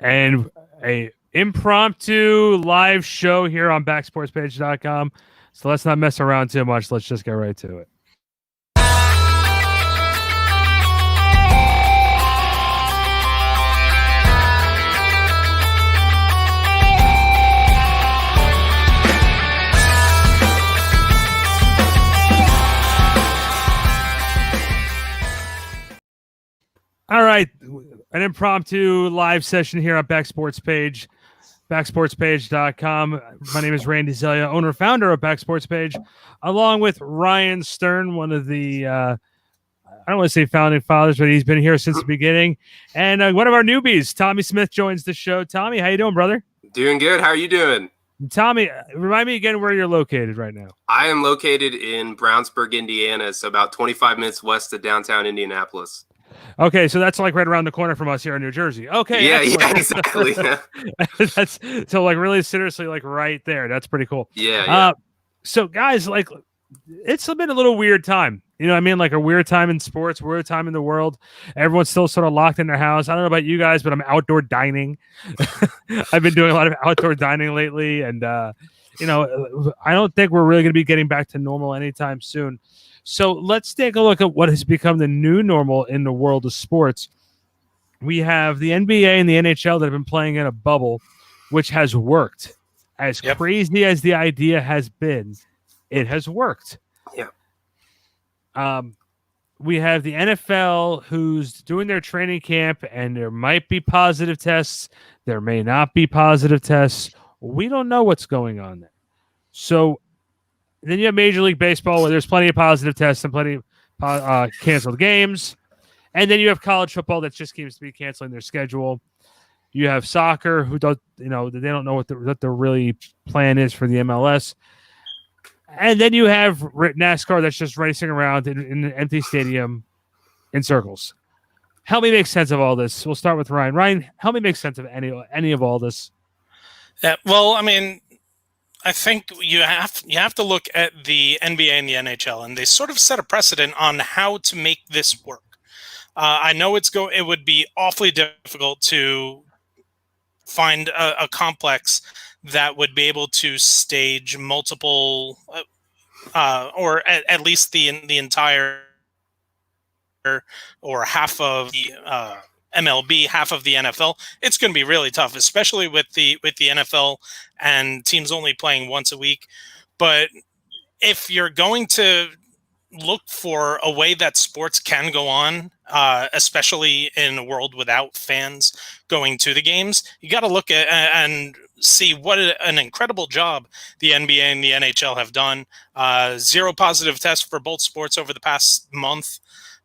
and a impromptu live show here on backsportspage.com. So let's not mess around too much. Let's just get right to it. All right, an impromptu live session here on Backsports backsportspage.com. My name is Randy Zellea, owner founder of Backsports Page, along with Ryan Stern, one of the I don't want to say founding fathers, but he's been here since the beginning, and one of our newbies, Tommy Smith, joins the show. Tommy, how you doing, brother? Doing good. How are you doing? Tommy, remind me again where you're located right now. I am located in Brownsburg, Indiana, so about 25 minutes west of downtown Indianapolis. Okay, so that's like right around the corner from us here in New Jersey. Okay, yeah, exactly. That's so like really seriously like right there. That's pretty cool. Yeah. So guys, like it's been a little weird time. You know what I mean? Like a weird time in sports, weird time in the world. Everyone's still sort of locked in their house. I don't know about you guys, but I'm outdoor dining. I've been doing a lot of outdoor dining lately, and you know, I don't think we're really going to be getting back to normal anytime soon. So let's take a look at what has become the new normal in the world of sports. We have the NBA and the NHL that have been playing in a bubble, which has worked. As crazy as the idea has been, it has worked. Yeah. We have the NFL who's doing their training camp, and there might be positive tests. There may not be positive tests. We don't know what's going on there. So then you have Major League Baseball where there's plenty of positive tests and plenty of canceled games. And then you have college football that just seems to be canceling their schedule. You have soccer who don't, you know, they don't know what the really plan is for the MLS. And then you have NASCAR that's just racing around in an empty stadium in circles. Help me make sense of all this. We'll start with Ryan. Ryan, help me make sense of any of all this. Yeah, well, I mean, I think you have to look at the NBA and the NHL, and they sort of set a precedent on how to make this work. I know it would be awfully difficult to find a complex that would be able to stage multiple, or at least the entire or half of the MLB, half of the NFL. It's going to be really tough, especially with the NFL and teams only playing once a week. But if you're going to look for a way that sports can go on, especially in a world without fans going to the games, you got to look at and see what an incredible job the NBA and the NHL have done. 0 positive tests for both sports over the past month.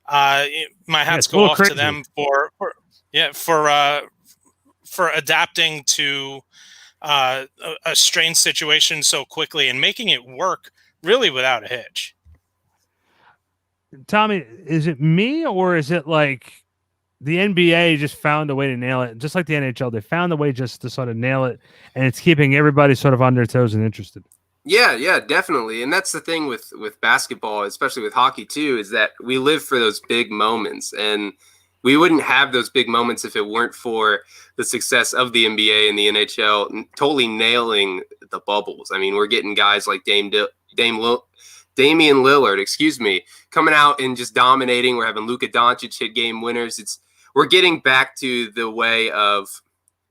My hats go off to them for adapting to a strange situation so quickly and making it work really without a hitch. Tommy, is it me or is it like the NBA just found a way to nail it? Just like the NHL, they found a way just to sort of nail it, and it's keeping everybody sort of on their toes and interested. Yeah, definitely. And that's the thing with basketball, especially with hockey too, is that we live for those big moments. And we wouldn't have those big moments if it weren't for the success of the NBA and the NHL totally nailing the bubbles. I mean, we're getting guys like Damian Lillard, coming out and just dominating. We're having Luka Doncic hit game winners. We're getting back to the way of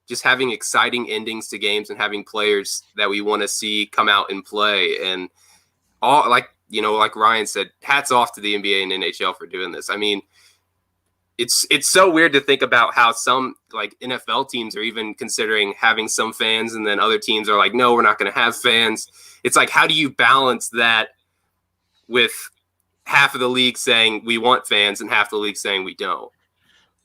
just having exciting endings to games and having players that we want to see come out and play. And all like Ryan said, hats off to the NBA and NHL for doing this. I mean, it's so weird to think about how some like NFL teams are even considering having some fans, and then other teams are like, no, we're not going to have fans. It's like, how do you balance that with half of the league saying we want fans and half the league saying we don't?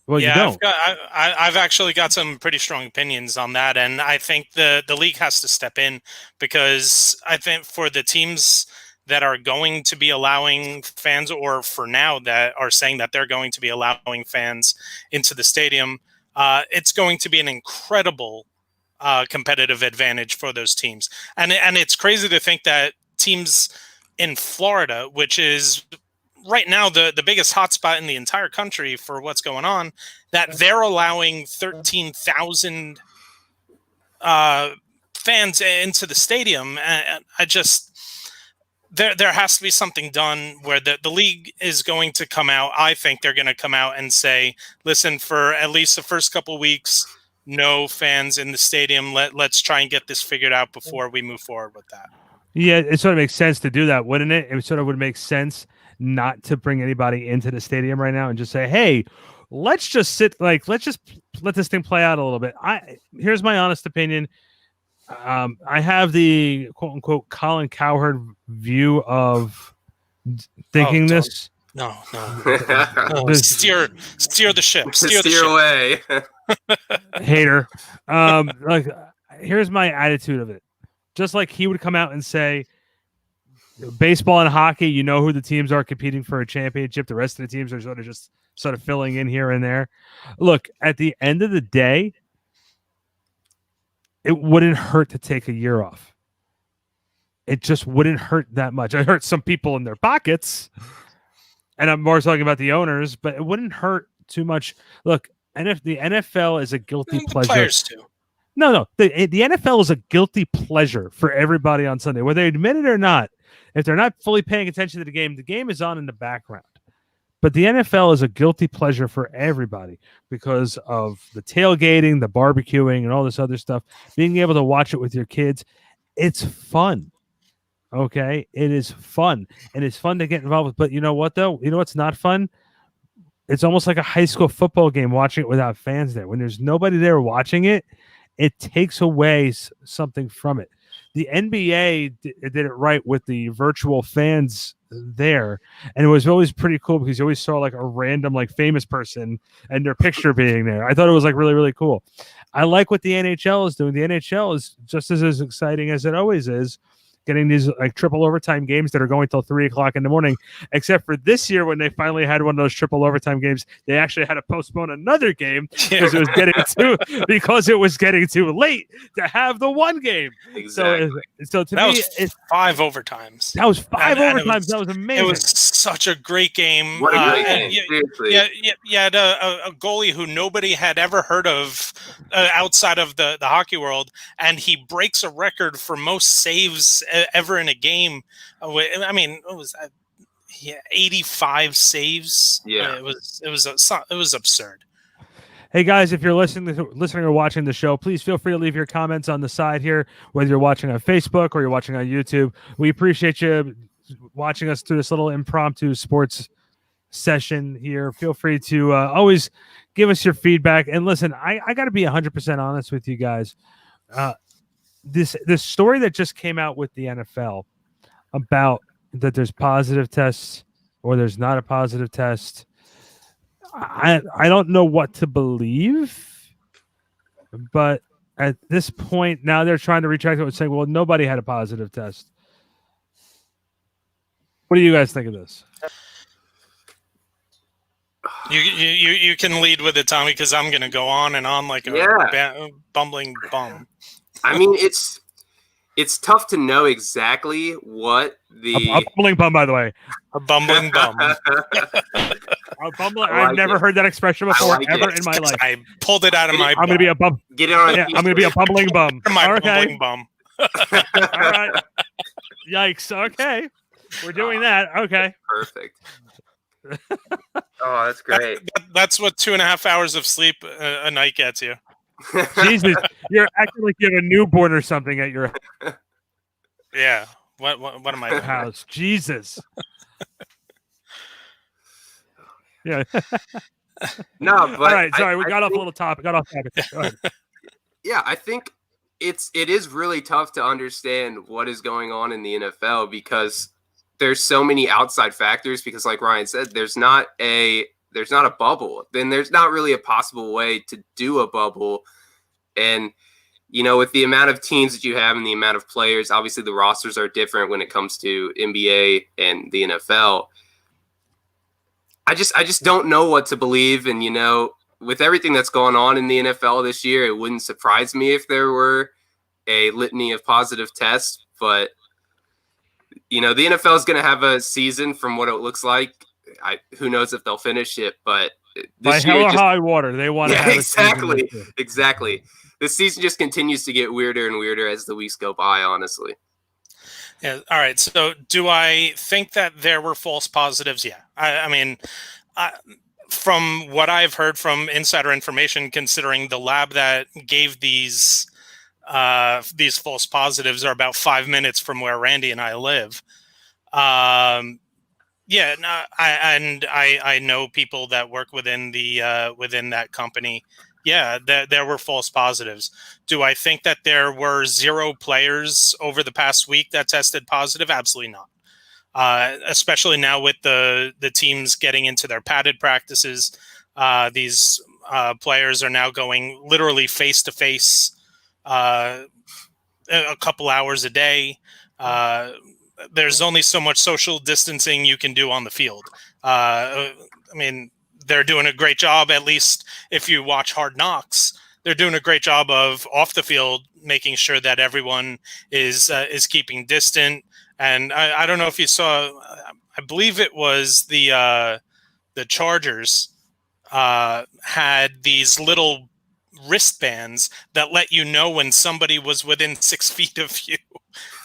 Well, yeah, you don't. I've actually got some pretty strong opinions on that, and I think the league has to step in, because I think for the teams that are going to be allowing fans, or for now that are saying that they're going to be allowing fans into the stadium, it's going to be an incredible competitive advantage for those teams. And it's crazy to think that teams in Florida, which is right now the biggest hotspot in the entire country for what's going on, that they're allowing 13,000 fans into the stadium. And I just, there has to be something done where the league is going to come out. I think they're going to come out and say, listen, for at least the first couple weeks, no fans in the stadium. Let's try and get this figured out before we move forward with that. Yeah, it sort of makes sense to do that, wouldn't it? It sort of would make sense not to bring anybody into the stadium right now and just say, hey, let's just let's just let this thing play out a little bit. Here's my honest opinion. I have the quote unquote Colin Cowherd view of thinking this. No. Steer the ship. Steer away. Hater. Here's my attitude of it. Just like he would come out and say, baseball and hockey, you know who the teams are competing for a championship. The rest of the teams are sort of filling in here and there. Look, at the end of the day, it wouldn't hurt to take a year off. It just wouldn't hurt that much. It hurts some people in their pockets, and I'm more talking about the owners, but it wouldn't hurt too much. Look, and if the NFL is a guilty pleasure. Players too. No. The NFL is a guilty pleasure for everybody on Sunday, whether they admit it or not. If they're not fully paying attention to the game is on in the background. But the NFL is a guilty pleasure for everybody because of the tailgating, the barbecuing, and all this other stuff. Being able to watch it with your kids, it's fun. Okay? It is fun. And it's fun to get involved with. But you know what, though? You know what's not fun? It's almost like a high school football game watching it without fans there. When there's nobody there watching it, it takes away something from it. The NBA did it right with the virtual fans there, and it was always pretty cool because you always saw like a random like famous person and their picture being there. I thought it was like really, really cool. I like what the NHL is doing. The NHL is just as exciting as it always is, getting these like triple overtime games that are going till 3:00 in the morning, except for this year when they finally had one of those triple overtime games, they actually had to postpone another game because it was getting too late to have the one game. Exactly. So to that me, was 5 overtimes. That was 5 overtimes. That was amazing. It was such a great game. What a great game. Seriously. You had a goalie who nobody had ever heard of outside of the hockey world, and he breaks a record for most saves ever in a game. I mean, it was 85 saves. Yeah, it was absurd. Hey guys, if you're listening or watching the show, please feel free to leave your comments on the side here, whether you're watching on Facebook or you're watching on YouTube. We appreciate you watching us through this little impromptu sports session here. Feel free to always give us your feedback. And listen, I got to be 100% honest with you guys. This story that just came out with the NFL about that there's positive tests or there's not a positive test. I don't know what to believe, but at this point now they're trying to retract it and saying, well, nobody had a positive test. What do you guys think of this? You can lead with it, Tommy, because I'm going to go on and on like a bumbling bum. I mean, it's tough to know exactly what the a bumbling bum, by the way. A bumbling bum. I've never heard that expression before ever in my life. I pulled it out of my. I'm going to be a bum. Get it on. Yeah, I'm going to be a bumbling bum. Bumbling bum. All right. Yikes. Okay. We're doing that. Okay. Perfect. Oh, that's great. That's what 2.5 hours of sleep a night gets you. Jesus, you're acting like you have a newborn or something at your. Yeah. What am I? House? Jesus. Yeah. No, but all right. Sorry, we got off a little topic. Got off topic. Yeah, I think it is really tough to understand what is going on in the NFL because there's so many outside factors. Because, like Ryan said, there's not a bubble. Then there's not really a possible way to do a bubble. And with the amount of teams that you have and the amount of players, obviously the rosters are different when it comes to NBA and the NFL. I just don't know what to believe. And, with everything that's going on in the NFL this year, it wouldn't surprise me if there were a litany of positive tests. But, the NFL is going to have a season from what it looks like who knows if they'll finish it, but by this hell year or just high water, they want to have exactly, a season exactly. The season just continues to get weirder and weirder as the weeks go by, honestly. Yeah. All right. So do I think that there were false positives? Yeah. I mean, from what I've heard from insider information, considering the lab that gave these false positives are about 5 minutes from where Randy and I live. Yeah, no, I know people that work within the within that company. Yeah, there were false positives. Do I think that there were 0 players over the past week that tested positive? Absolutely not. Especially now with the teams getting into their padded practices, these players are now going literally face to face a couple hours a day. There's only so much social distancing you can do on the field. I mean, they're doing a great job, at least if you watch Hard Knocks. They're doing a great job of off the field, making sure that everyone is keeping distant. And I don't know if you saw, I believe it was the Chargers had these little wristbands that let you know when somebody was within 6 feet of you.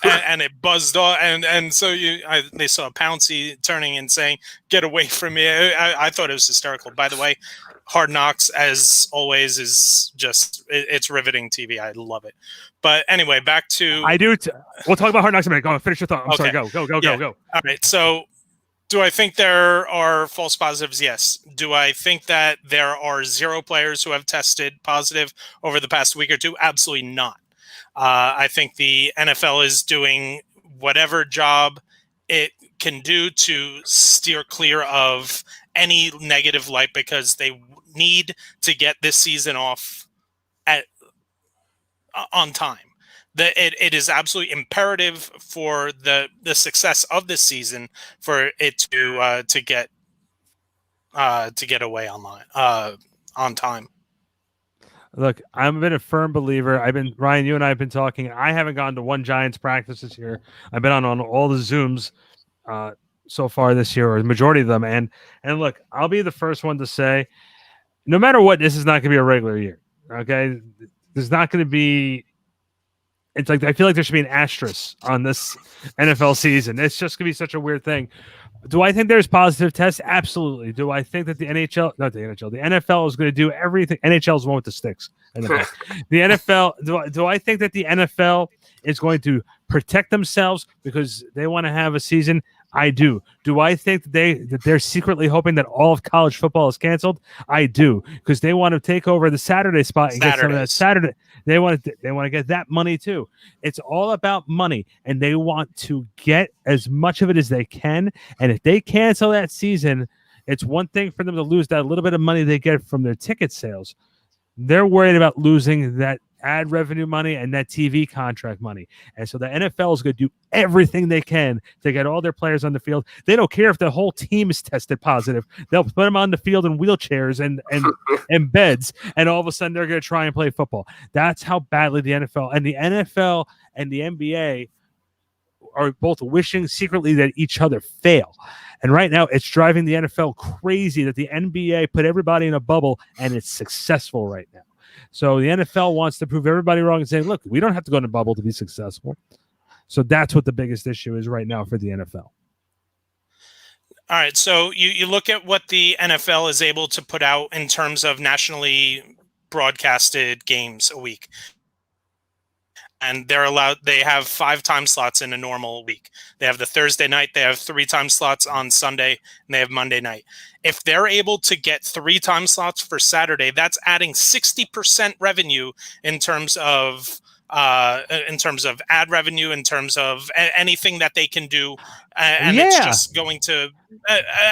And it buzzed off, and so they saw Pouncey turning and saying, "Get away from me!" I thought it was hysterical. By the way, Hard Knocks, as always, is just it's riveting TV. I love it. But anyway, back to we'll talk about Hard Knocks in a minute. Go on, finish your thought. I'm sorry. Go. Yeah. Go. All right. So, do I think there are false positives? Yes. Do I think that there are 0 players who have tested positive over the past week or two? Absolutely not. I think the NFL is doing whatever job it can do to steer clear of any negative light, because they need to get this season off on time. It is absolutely imperative for the success of this season for it to get away on time. Look, I've been a firm believer. Ryan, you and I have been talking. I haven't gone to one Giants practice this year. I've been on all the Zooms so far this year, or the majority of them. And look, I'll be the first one to say, no matter what, this is not going to be a regular year. Okay, there's not going to be. It's like I feel like there should be an asterisk on this NFL season. It's just going to be such a weird thing. Do I think there's positive tests? Absolutely. Do I think that the NFL is going to do everything? NHL is one with the sticks. The NFL, do I think that the NFL is going to protect themselves because they want to have a season? I do. Do I think that they're secretly hoping that all of college football is canceled? I do, because they want to take over the Saturday spot and get some of that Saturday. They want to get that money too. It's all about money, and they want to get as much of it as they can. And if they cancel that season, it's one thing for them to lose that little bit of money they get from their ticket sales. They're worried about losing that ad revenue money and that TV contract money. And so the NFL is going to do everything they can to get all their players on the field. They don't care if the whole team is tested positive. They'll put them on the field in wheelchairs and beds, and all of a sudden they're going to try and play football. That's how badly the NFL and the NBA are both wishing secretly that each other fail. And right now it's driving the NFL crazy that the NBA put everybody in a bubble and it's successful right now. So the NFL wants to prove everybody wrong and say, look, we don't have to go in a bubble to be successful. So that's what the biggest issue is right now for the NFL. All right. So you look at what the NFL is able to put out in terms of nationally broadcasted games a week. And they have 5 time slots in a normal week. They have the Thursday night, they have 3 time slots on Sunday, and they have Monday night. If they're able to get 3 time slots for Saturday, that's adding 60% revenue in terms of ad revenue, in terms of anything that they can do. It's just going to,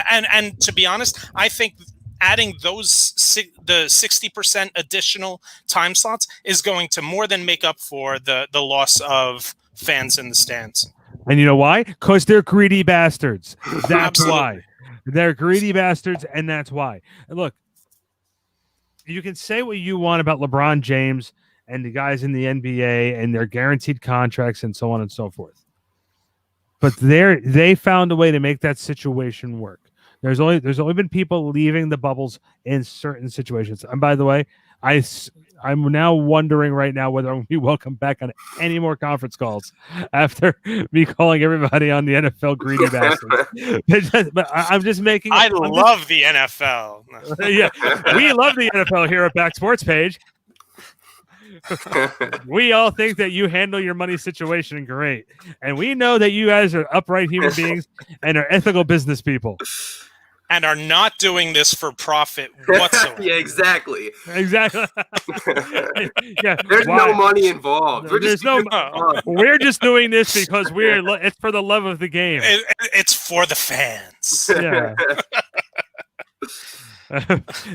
and to be honest, I think adding the 60% additional time slots is going to more than make up for the loss of fans in the stands. And you know why? Because they're greedy bastards. That's why. They're greedy bastards, and that's why. Look, you can say what you want about LeBron James and the guys in the NBA and their guaranteed contracts and so on and so forth. But they found a way to make that situation work. There's only been people leaving the bubbles in certain situations. And by the way, I'm now wondering right now whether I'm going to be welcome back on any more conference calls after me calling everybody on the NFL greedy bastards. But I'm just making. I love the NFL. Yeah, we love the NFL here at Back Sports Page. We all think that you handle your money situation great, and we know that you guys are upright human beings and are ethical business people. And are not doing this for profit whatsoever. Yeah, exactly. Yeah. There's no money involved. We're just we're just doing this because it's for the love of the game. It's for the fans. Yeah.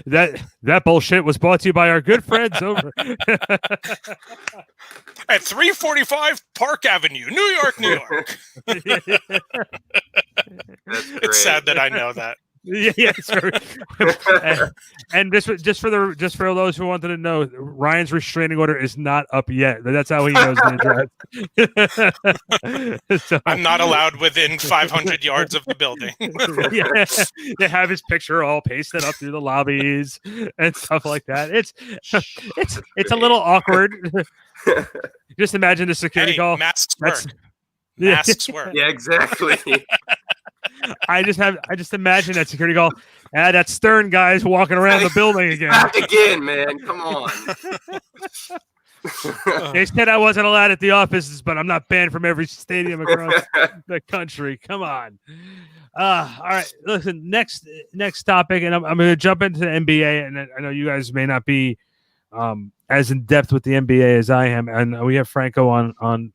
That bullshit was brought to you by our good friends over at 345 Park Avenue, New York, New York. It's sad that I know that. Yeah, and just for those who wanted to know, Ryan's restraining order is not up yet. That's how he knows the address. So, I'm not allowed within 500 yards of the building. Yeah, they have his picture all pasted up through the lobbies and stuff like that. It's a little awkward. Just imagine the security call. Masks work. Masks work. Yeah, exactly. I just imagine that security call. That Stern guy's walking around the building again. Back again, man. Come on. They said I wasn't allowed at the offices, but I'm not banned from every stadium across the country. Come on. All right. Listen, next topic, and I'm going to jump into the NBA, and I know you guys may not be as in depth with the NBA as I am, and we have Franco on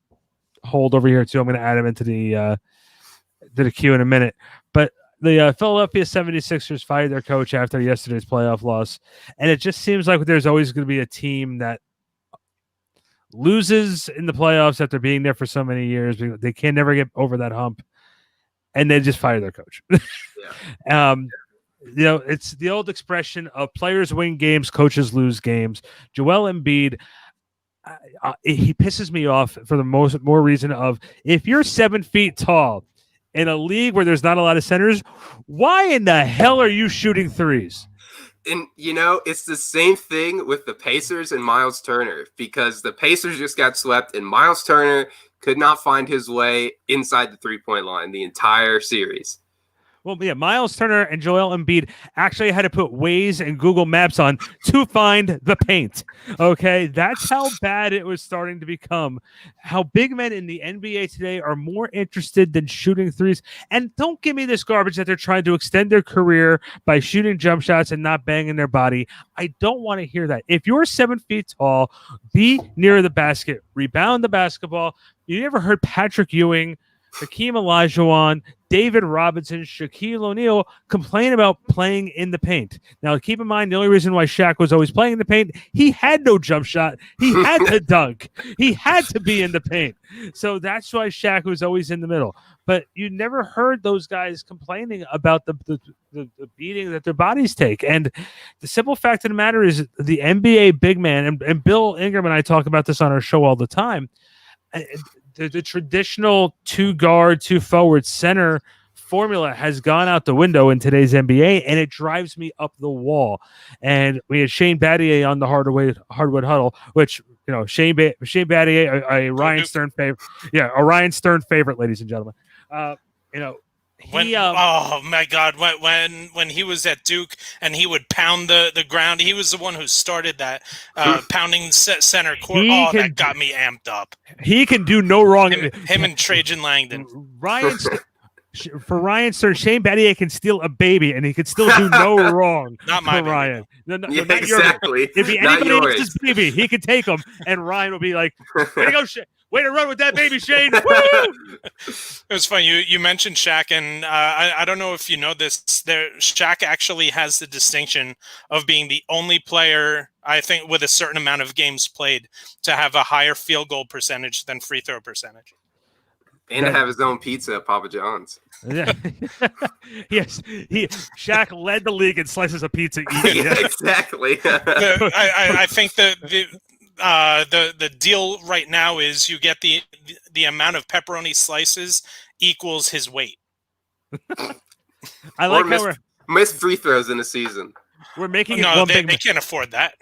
hold over here too. I'm going to add him into the queue in a minute. But the Philadelphia 76ers fired their coach after yesterday's playoff loss. And it just seems like there's always going to be a team that loses in the playoffs after being there for so many years. They can never get over that hump. And they just fire their coach. Yeah. It's the old expression of players win games, coaches lose games. Joel Embiid, he pisses me off for the more reason of, if you're 7 feet tall in a league where there's not a lot of centers, why in the hell are you shooting threes? And, it's the same thing with the Pacers and Miles Turner, because the Pacers just got swept and Miles Turner could not find his way inside the three-point line the entire series. Well, yeah, Miles Turner and Joel Embiid actually had to put Waze and Google Maps on to find the paint. Okay, that's how bad it was starting to become. How big men in the NBA today are more interested than shooting threes. And don't give me this garbage that they're trying to extend their career by shooting jump shots and not banging their body. I don't want to hear that. If you're 7 feet tall, be near the basket, rebound the basketball. You never heard Patrick Ewing, Hakeem Olajuwon, David Robinson, Shaquille O'Neal complain about playing in the paint. Now, keep in mind, the only reason why Shaq was always playing in the paint, he had no jump shot. He had to dunk. He had to be in the paint. So that's why Shaq was always in the middle. But you never heard those guys complaining about the beating that their bodies take. And the simple fact of the matter is the NBA big man, and Bill Ingram and I talk about this on our show all the time, the traditional 2-guard, 2-forward center formula has gone out the window in today's NBA, and it drives me up the wall. And we had Shane Battier on the Hardwood Huddle, which, Shane Battier, a Ryan Stern favorite. Yeah, a Ryan Stern favorite, ladies and gentlemen. Oh my God! When he was at Duke and he would pound the ground, he was the one who started that pounding center court. That got me amped up. He can do no wrong. Him and Trajan Langdon. For Ryan Stern, Shane Battier can steal a baby and he could still do no wrong. Not my baby. Ryan. No, yeah, not exactly. If anybody else's baby, he could take him, and Ryan will be like, "Way to go, way to run with that baby, Shane!" Woo! It was funny. You mentioned Shaq, and I don't know if you know this. Shaq actually has the distinction of being the only player, I think, with a certain amount of games played to have a higher field goal percentage than free throw percentage. And to have his own pizza at Papa John's. Yeah. Yes, Shaq led the league in slices of pizza eaten. Yeah, exactly. I think the deal right now is you get the amount of pepperoni slices equals his weight. I like how missed free throws in a season. we're making it No, one they big. can't afford that.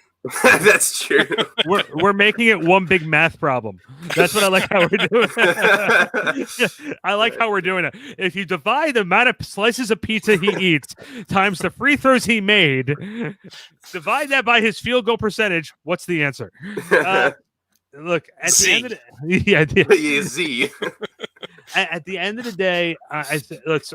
That's true. We're making it one big math problem. That's what I like how we're doing. I like how we're doing it. If you divide the amount of slices of pizza he eats times the free throws he made, divide that by his field goal percentage, what's the answer? Look, at Z. the end of the Yeah, Z. at the end of the day,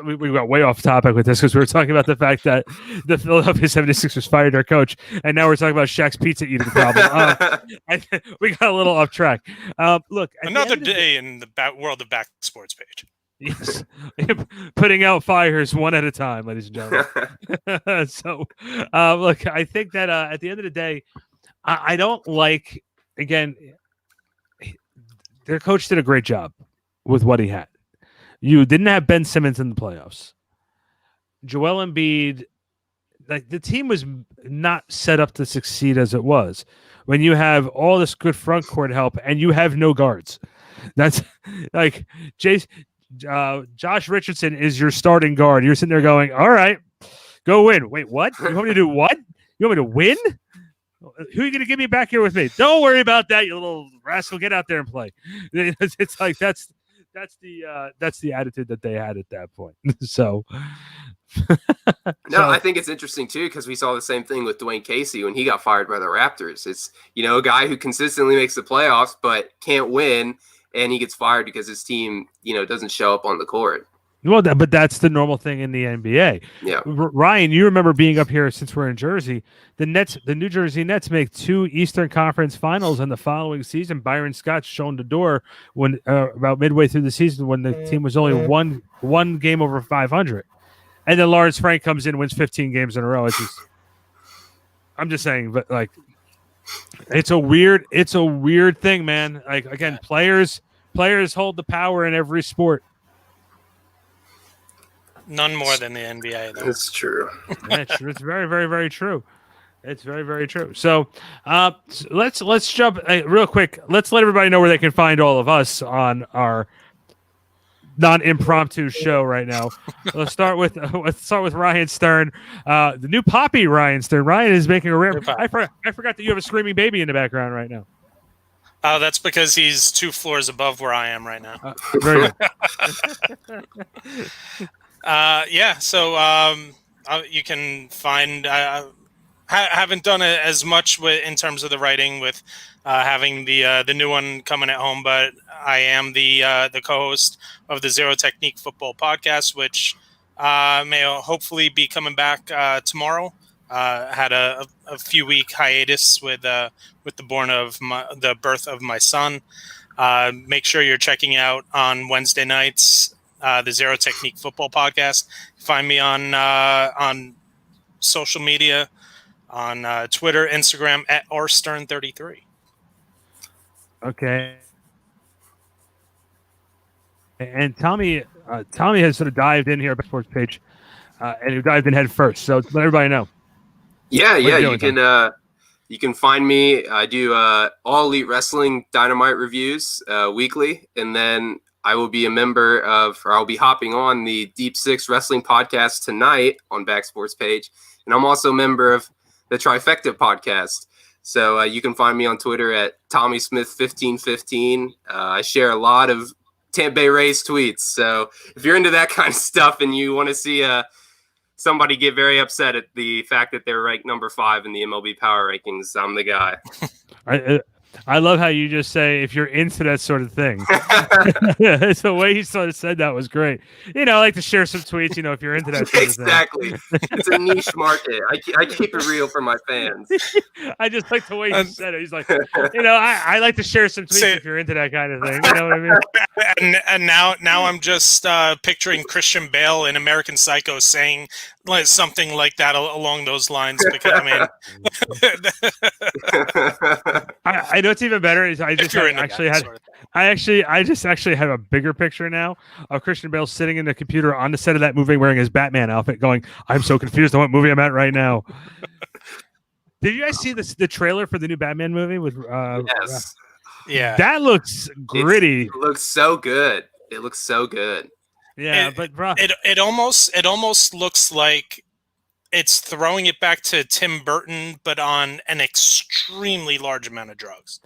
we got way off topic with this because we were talking about the fact that the Philadelphia 76ers fired their coach, and now we're talking about Shaq's pizza eating problem. We got a little off track. Look, Another day in the world of back sports page. Yes, putting out fires one at a time, ladies and gentlemen. So, look, I think that at the end of the day, I don't like. Again, their coach did a great job with what he had. You didn't have Ben Simmons in the playoffs. Joel Embiid, like the team was not set up to succeed as it was. When you have all this good front court help and you have no guards, that's like Josh Richardson is your starting guard. You're sitting there going, "All right, go win." Wait, what? You want me to do what? You want me to win? Who are you going to give me back here with me? Don't worry about that, you little rascal. Get out there and play. It's like that's the attitude that they had at that point. So, I think it's interesting too because we saw the same thing with Dwayne Casey when he got fired by the Raptors. It's a guy who consistently makes the playoffs but can't win, and he gets fired because his team doesn't show up on the court. Well, but that's the normal thing in the NBA. Yeah, Ryan, you remember being up here since we're in Jersey. The New Jersey Nets make 2 Eastern Conference Finals in the following season. Byron Scott shown the door when about midway through the season when the team was only one game over 500, and then Lawrence Frank comes in and wins 15 games in a row. I'm just saying, but like, it's a weird thing, man. Like again, players hold the power in every sport. None more than the NBA, though. That's true. That's true. It's very, very, very true. It's very, very true. So let's jump real quick. Let's let everybody know where they can find all of us on our non-impromptu show right now. Let's start with Ryan Stern, the new Poppy Ryan Stern. Ryan is making a rare. I forgot that you have a screaming baby in the background right now. Oh, that's because he's 2 floors above where I am right now. Very good. So you can find. Haven't done it as much in terms of the writing with having the new one coming at home, but I am the co-host of the Zero Technique Football Podcast, which may hopefully be coming back tomorrow. Had a few week hiatus with the birth of my son. Make sure you're checking out on Wednesday nights. The Zero Technique Football Podcast. Find me on social media, on Twitter, Instagram at rstern33. Okay. And Tommy has sort of dived in here at Sports Page, and he dived in head first. So let everybody know. Yeah. You can find me. I do All Elite Wrestling Dynamite reviews weekly, and then I'll be hopping on the Deep Six Wrestling Podcast tonight on Back Sports Page. And I'm also a member of the Trifecta Podcast. So you can find me on Twitter at TommySmith1515. I share a lot of Tampa Bay Rays tweets. So if you're into that kind of stuff and you want to see somebody get very upset at the fact that they're ranked number 5 in the MLB Power Rankings, I'm the guy. I love how you just say if you're into that sort of thing. The way you sort of said that was great. I like to share some tweets. If you're into that sort of thing. Exactly. It's a niche market. I keep it real for my fans. I just like the way you said it. He's like, I like to share some tweets if you're into that kind of thing. You know what I mean? And now I'm just picturing Christian Bale in American Psycho saying something like that along those lines. Because I know it's even better. Is I just actually have a bigger picture now of Christian Bale sitting in the computer on the set of that movie wearing his Batman outfit, going, "I'm so confused on what movie I'm at right now." Did you guys see the trailer for the new Batman movie with? Yes. Yeah. That looks gritty. It looks so good. It looks so good. Yeah, but bro, it almost looks like it's throwing it back to Tim Burton, but on an extremely large amount of drugs.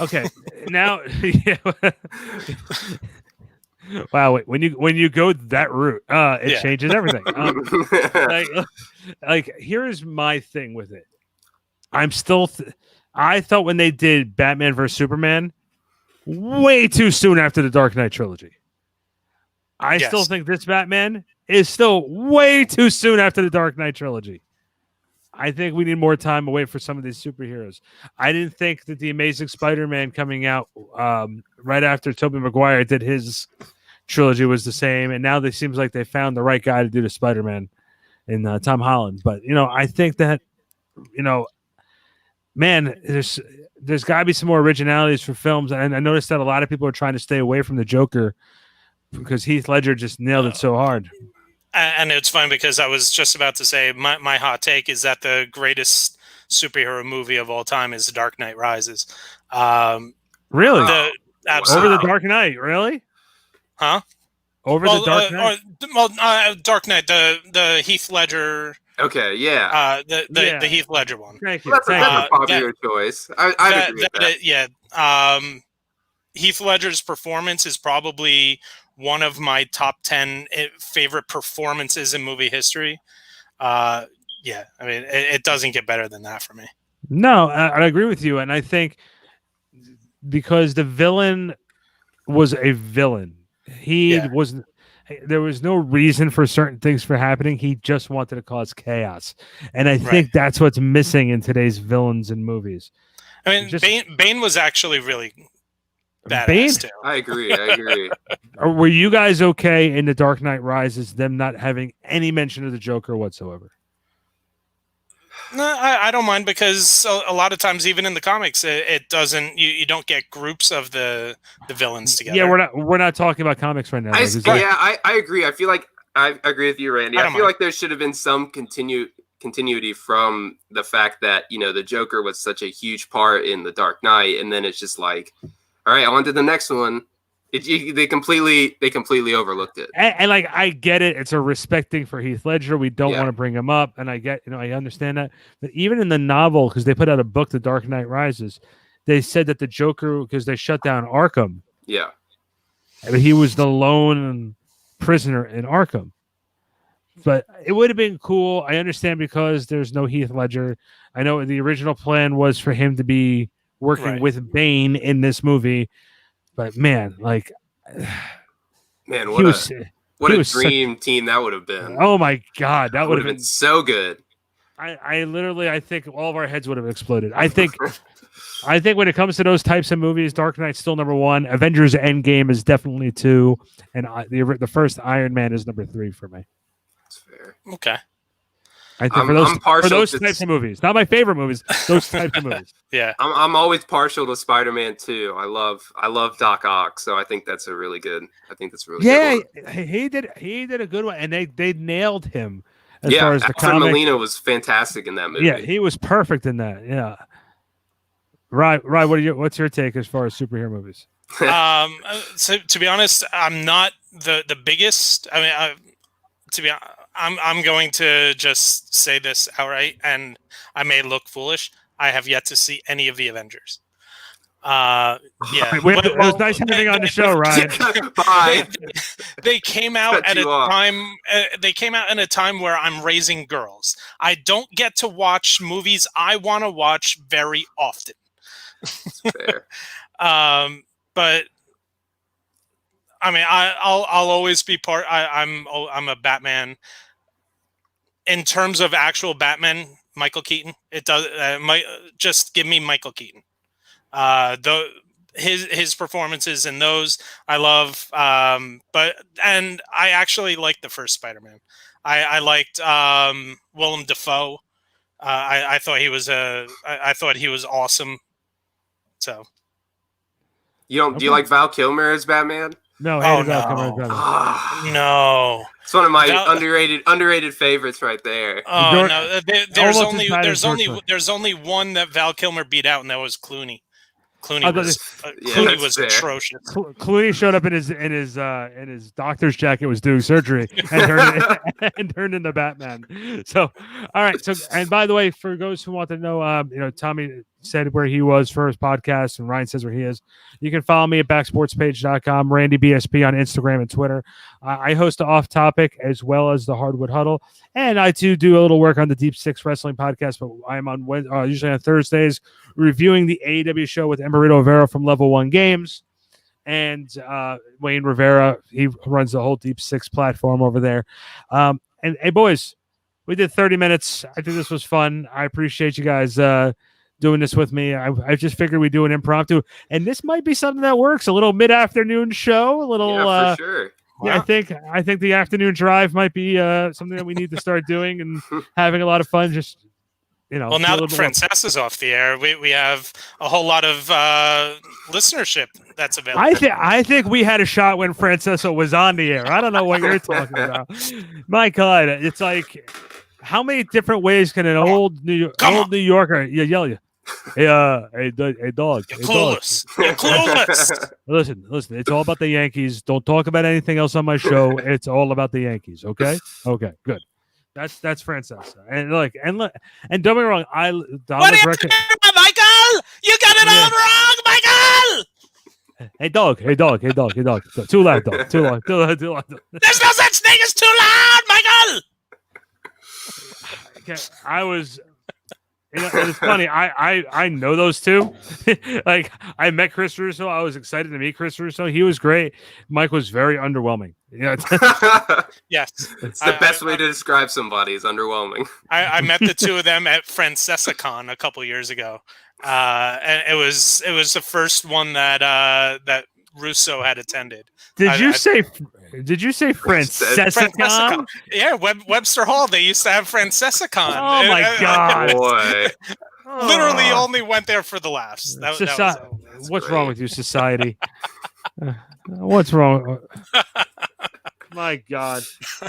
okay, now, yeah. Wow, when you go that route, it Yeah. changes everything. Like, here's my thing with it. I'm still, I thought when they did Batman vs Superman, way too soon after the Dark Knight trilogy. I Yes. still think this Batman is still way too soon after the Dark Knight trilogy. I think we need more time away for some of these superheroes. I didn't think that the Amazing Spider-Man coming out right after Tobey Maguire did his trilogy was the same, and now it seems like they found the right guy to do the Spider-Man in Tom Holland. But I think that man, there's got to be some more originalities for films, and I noticed that a lot of people are trying to stay away from the Joker because Heath Ledger just nailed it so hard. And it's fun because I was just about to say my hot take is that the greatest superhero movie of all time is The Dark Knight Rises. Really? Absolutely. Over The Dark Knight, really? Huh? Over The Dark Knight? Dark Knight, the Heath Ledger. Okay, yeah. The Heath Ledger one. Thank you. Well, that's a popular choice. I'd agree with that. Yeah. Heath Ledger's performance is probably one of my top 10 favorite performances in movie history. Yeah, I mean, it doesn't get better than that for me. No, I agree with you. And I think because the villain was a villain, there was no reason for certain things for happening. He just wanted to cause chaos. And I think that's what's missing in today's villains and movies. I mean, Bane was actually really badass Bane? too. I agree. Were you guys okay in The Dark Knight Rises, them not having any mention of the Joker whatsoever? No, I don't mind because a lot of times, even in the comics, it doesn't. You don't get groups of the villains together. Yeah, we're not talking about comics right now. I agree. I feel like I agree with you, Randy. I feel like there should have been some continuity from the fact that the Joker was such a huge part in The Dark Knight, and then it's just like, all right, on to the next one. They completely overlooked it. And like, I get it. It's a respect thing for Heath Ledger. We don't want to bring him up. And I get, I understand that. But even in the novel, because they put out a book, The Dark Knight Rises, they said that the Joker, because they shut down Arkham. Yeah. I mean, he was the lone prisoner in Arkham. But it would have been cool. I understand because there's no Heath Ledger. I know the original plan was for him to be working with Bane in this movie. But man, what a dream team that would have been. Oh my God, that would have been so good. I think all of our heads would have exploded. I think when it comes to those types of movies, Dark Knight's still number 1. Avengers Endgame is definitely 2, and the first Iron Man is number 3 for me. That's fair. Okay. I think for those types of movies, not my favorite movies, those types of movies. Yeah, I'm always partial to Spider-Man too. I love Doc Ock, so I think that's really good. Yeah, he did a good one, and they nailed him. As far as the Alfred Molina was fantastic in that movie. Yeah, he was perfect in that. Yeah. Right. What's your take as far as superhero movies? So to be honest, I'm not the biggest. I mean, I'm going to just say this outright, and I may look foolish. I have yet to see any of the Avengers. It was nice having you on the show, Ryan. Bye. They came out at a time. They came out in a time where I'm raising girls. I don't get to watch movies I want to watch very often. That's fair. But I mean, I'll always be part. I'm a Batman. In terms of actual Batman, Michael Keaton, it does. Just give me Michael Keaton. His performances in those I love. But I actually liked the first Spider-Man. I liked Willem Dafoe. I thought he was I thought he was awesome. So do you like Val Kilmer as Batman? No, no. It's one of my underrated favorites right there. Oh no, there's only one that Val Kilmer beat out, and that was Clooney. Clooney was Clooney was atrocious. Clooney showed up in his doctor's jacket, was doing surgery, and turned into Batman. So, all right. So, and by the way, for those who want to know, Tommy said where he was for his podcast, and Ryan says where he is. You can follow me at backsportspage.com, Randy BSP on Instagram and Twitter. I host the Off Topic as well as the Hardwood Huddle, and I too do a little work on the Deep Six Wrestling podcast. But I'm on usually on Thursdays reviewing the AEW show with Emerito Rivera from Level 1 Games, and Wayne Rivera. He runs the whole Deep Six platform over there. And hey, boys, we did 30 minutes. I think this was fun. I appreciate you guys doing this with me. I just figured we'd do an impromptu, and this might be something that works. A little mid-afternoon show, a little for sure. Yeah, I think the afternoon drive might be something that we need to start doing and having a lot of fun. Just well, now that Frances is off the air, we have a whole lot of listenership that's available. I think we had a shot when Francesco was on the air. I don't know what you're talking about. My God, it's like, how many different ways can an old New Yorker yell you? Hey, dog. You're clueless. You're clueless. Listen. It's all about the Yankees. Don't talk about anything else on my show. It's all about the Yankees. Okay, good. That's Francesca. And look, and don't get me wrong. What are you doing, Michael? You got it all wrong, Michael. Hey, dog. Too loud, dog. Too loud. There's no such thing as too loud, Michael. Okay, I was. It's funny. I know those two. Like, I met Chris Russo. I was excited to meet Chris Russo. He was great. Mike was very underwhelming. Yes, it's the best way to describe somebody is underwhelming. I met the two of them at FrancescaCon a couple years ago, and it was the first one that Russo had attended. Did you say FrancescaCon? Yeah, Webster Hall. They used to have FrancescaCon. Oh my God! Boy. Literally only went there for the laughs. What's wrong with you, society? What's wrong? My God!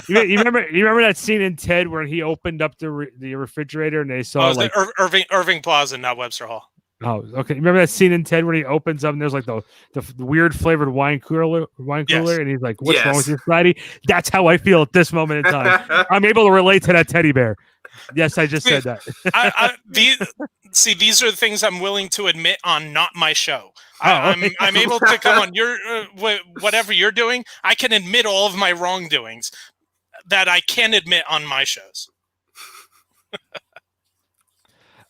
You remember that scene in Ted where he opened up the refrigerator and they saw Irving Plaza, not Webster Hall. Oh, okay. Remember that scene in Ted where he opens up and there's like the weird flavored wine cooler, yes. And he's like, "What's wrong with your Friday?" That's how I feel at this moment in time. I'm able to relate to that teddy bear. Yes, I just said that. These are the things I'm willing to admit on not my show. I'm able to come on your whatever you're doing. I can admit all of my wrongdoings that I can't admit on my shows.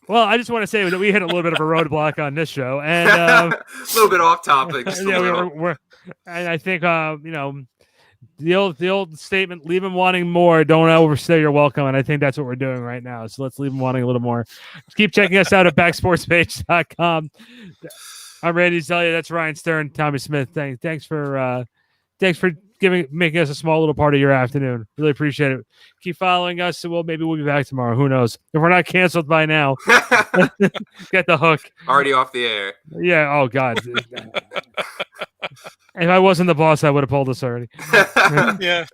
Well, I just want to say that we hit a little bit of a roadblock on this show, and a little bit off topic. And I think the old statement, leave them wanting more, don't overstay your welcome, and I think that's what we're doing right now. So let's leave them wanting a little more. Just keep checking us out at backsportspage.com. I'm Randy Zellea. That's Ryan Stern, Tommy Smith. Thanks for making us a small little part of your afternoon. Really appreciate it. Keep following us, and we'll be back tomorrow. Who knows? If we're not canceled by now, get the hook. Already off the air. Yeah. Oh God. If I wasn't the boss, I would have pulled us already. Yeah.